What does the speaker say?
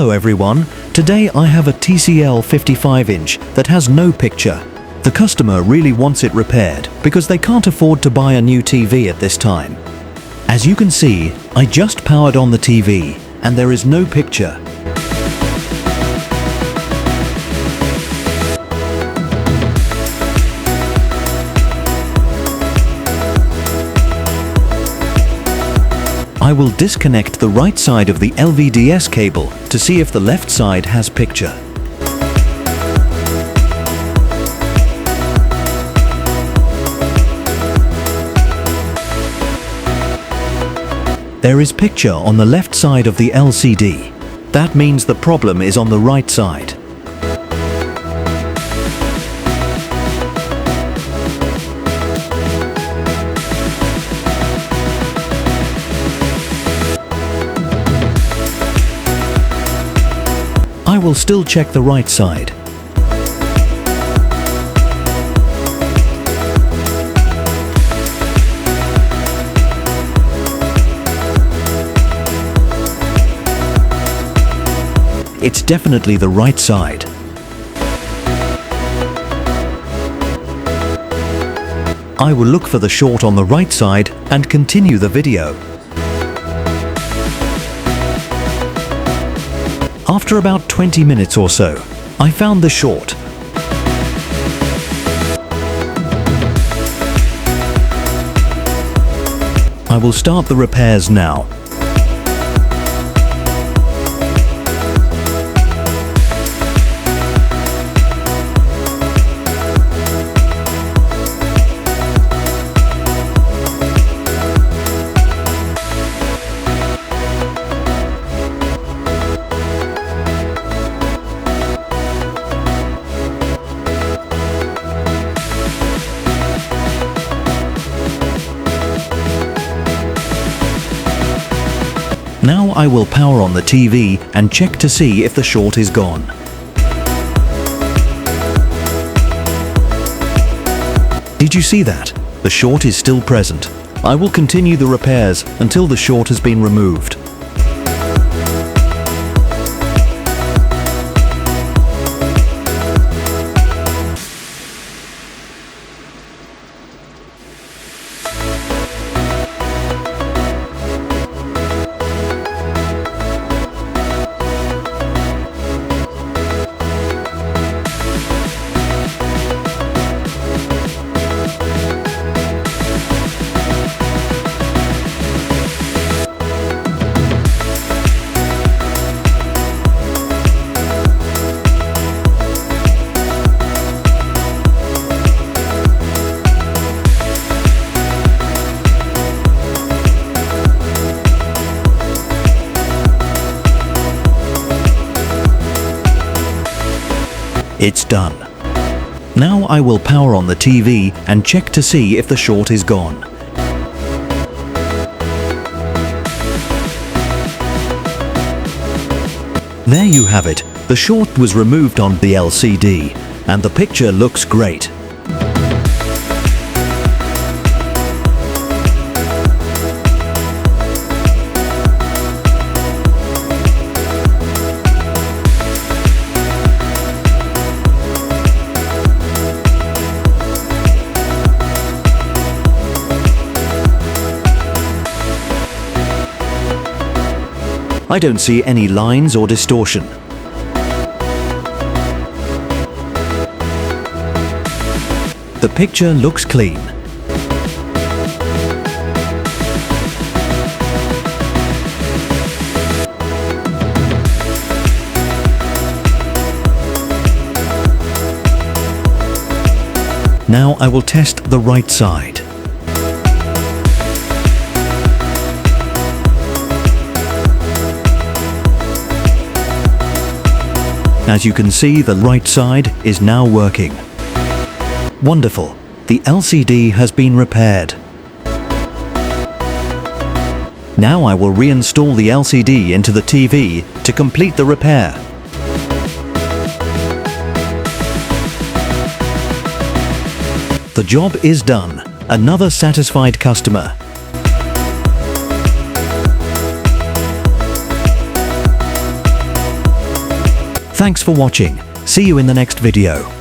Hello everyone, today I have a TCL 55-inch that has no picture. The customer really wants it repaired because they can't afford to buy a new TV at this time. As you can see, I just powered on the TV and there is no picture. I will disconnect the right side of the LVDS cable to see if the left side has picture. There is picture on the left side of the LCD. That means the problem is on the right side. I will still check the right side. It's definitely the right side. I will look for the short on the right side and continue the video. After about 20 minutes or so, I found the short. I will start the repairs now. Now I will power on the TV and check to see if the short is gone. Did you see that? The short is still present. I will continue the repairs until the short has been removed. It's done. Now I will power on the TV and check to see if the short is gone. There you have it. The short was removed on the LCD and the picture looks great. I don't see any lines or distortion. The picture looks clean. Now I will test the right side. As you can see, the right side is now working. Wonderful! The LCD has been repaired. Now I will reinstall the LCD into the TV to complete the repair. The job is done. Another satisfied customer. Thanks for watching. See you in the next video.